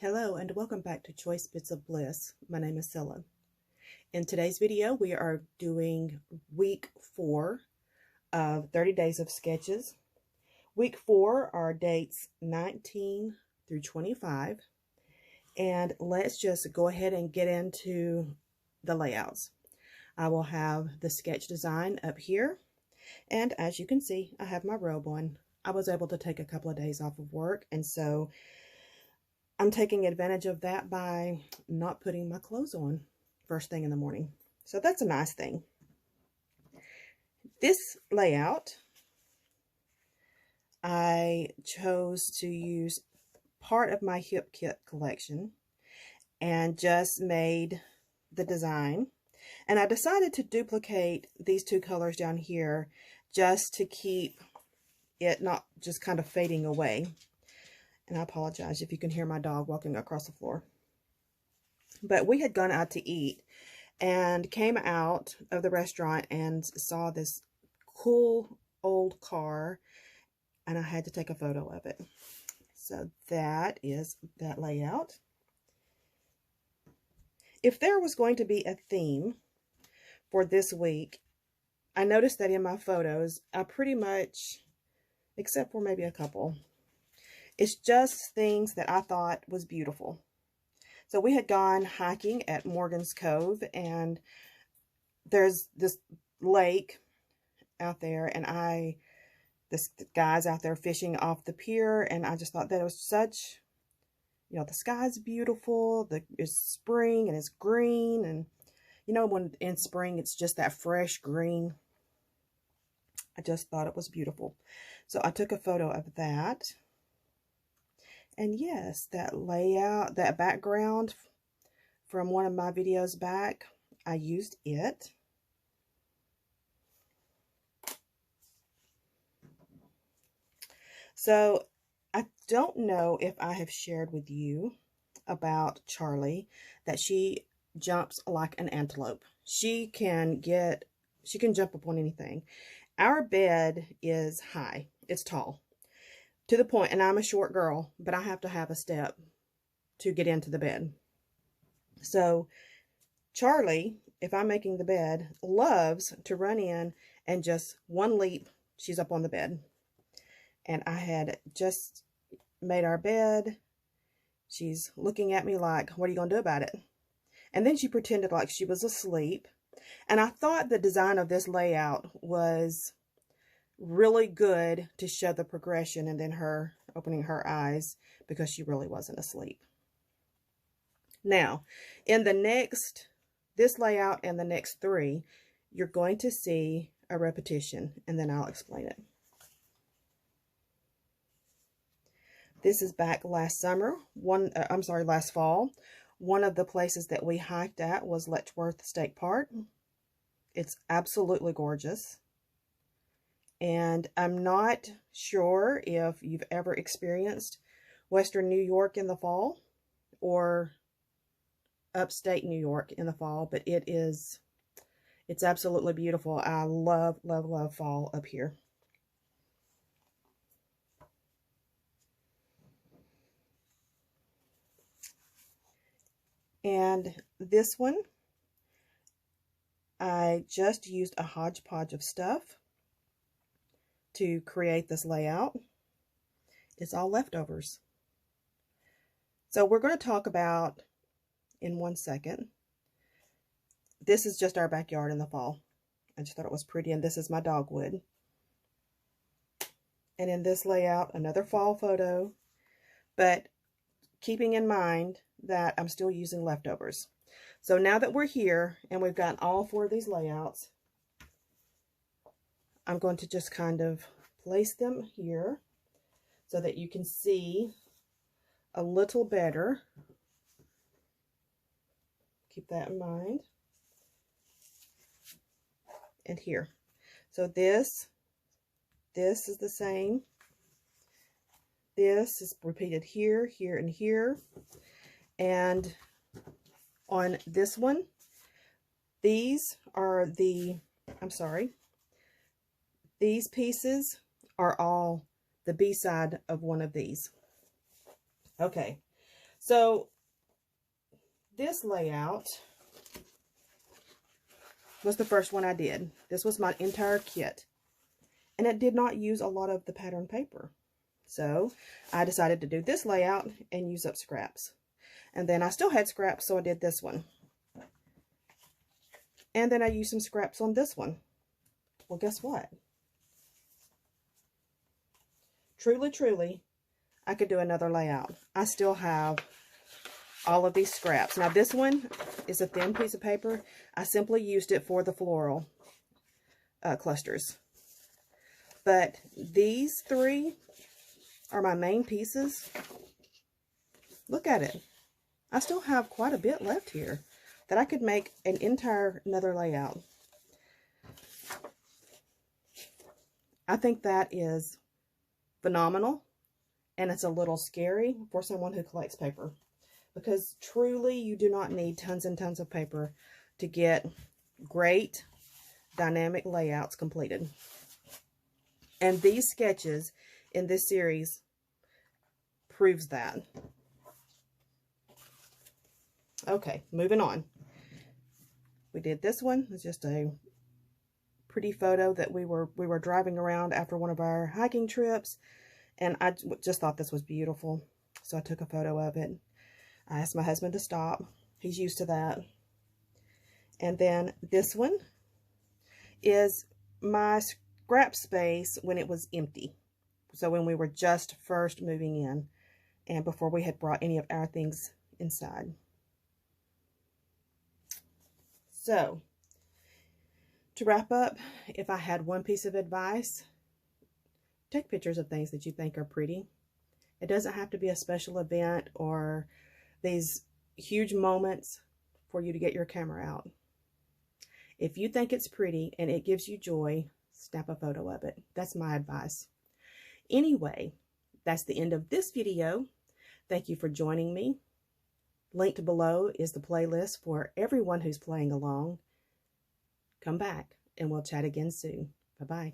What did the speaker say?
Hello and welcome back to Choice Bits of Bliss. My name is Cilla. In today's video, we are doing week 4 of 30 days of sketches. Week 4 are dates 19 through 25. And let's just go ahead and get into the layouts. I will have the sketch design up here. And as you can see, I have my robe on. I was able to take a couple of days off of work, and so I'm taking advantage of that by not putting my clothes on first thing in the morning. So that's a nice thing. This layout, I chose to use part of my hip kit collection and just made the design. And I decided to duplicate these two colors down here just to keep it not just kind of fading away. And I apologize if you can hear my dog walking across the floor. But we had gone out to eat and came out of the restaurant and saw this cool old car, and I had to take a photo of it. So that is that layout. If there was going to be a theme for this week, I noticed that in my photos, I pretty much, except for maybe a couple, it's just things that I thought was beautiful. So we had gone hiking at Morgan's Cove, and there's this lake out there, and this guy's out there fishing off the pier, and I just thought that it was such, you know, the sky's beautiful, it's spring and it's green, and you know, when in spring it's just that fresh green. I just thought it was beautiful. So I took a photo of that. And yes, that layout, that background from one of my videos back, I used it. So I don't know if I have shared with you about Charlie, that she jumps like an antelope. She can jump up on anything. Our bed is high. It's tall. To the point, and I'm a short girl, but I have to have a step to get into the bed. So Charlie, if I'm making the bed, loves to run in and just one leap, she's up on the bed. And I had just made our bed. She's looking at me like, what are you going to do about it? And then she pretended like she was asleep. And I thought the design of this layout was really good to show the progression, and then her opening her eyes because she really wasn't asleep. Now, in this layout and the next 3, you're going to see a repetition, and then I'll explain it. This is back last summer, last fall. One of the places that we hiked at was Letchworth State Park. It's absolutely gorgeous. And I'm not sure if you've ever experienced Western New York in the fall or upstate New York in the fall, but it's absolutely beautiful. I love, love, love fall up here. And this one, I just used a hodgepodge of stuff to create this layout. It's all leftovers. So we're going to talk about in 1 second. This is just our backyard in the fall. I just thought it was pretty, and this is my dogwood. And in this layout, another fall photo, but keeping in mind that I'm still using leftovers. So now that we're here and we've got all 4 of these layouts, I'm going to just kind of place them here so that you can see a little better. Keep that in mind. And here. So this is the same. This is repeated here, here, and here. And on this one, these are these pieces are all the B-side of one of these. Okay, So this layout was the first one I did. This was my entire kit. And it did not use a lot of the pattern paper. So I decided to do this layout and use up scraps. And then I still had scraps, so I did this one. And then I used some scraps on this one. Well, guess what? Truly, truly, I could do another layout. I still have all of these scraps. Now this one is a thin piece of paper. I simply used it for the floral clusters. But these three are my main pieces. Look at it. I still have quite a bit left here that I could make an entire another layout. I think that is phenomenal, and it's a little scary for someone who collects paper, because truly you do not need tons and tons of paper to get great dynamic layouts completed. And these sketches in this series proves that. Okay, moving on. We did this one. It's just a pretty photo that we were driving around after one of our hiking trips, and I just thought this was beautiful, so I took a photo of it. I asked my husband to stop. He's used to that. And then this one is my scrap space when it was empty. So when we were just first moving in and before we had brought any of our things inside. So to wrap up, if I had one piece of advice, take pictures of things that you think are pretty. It doesn't have to be a special event or these huge moments for you to get your camera out. If you think it's pretty and it gives you joy, snap a photo of it. That's my advice. Anyway, that's the end of this video. Thank you for joining me. Linked below is the playlist for everyone who's playing along. Come back and we'll chat again soon. Bye-bye.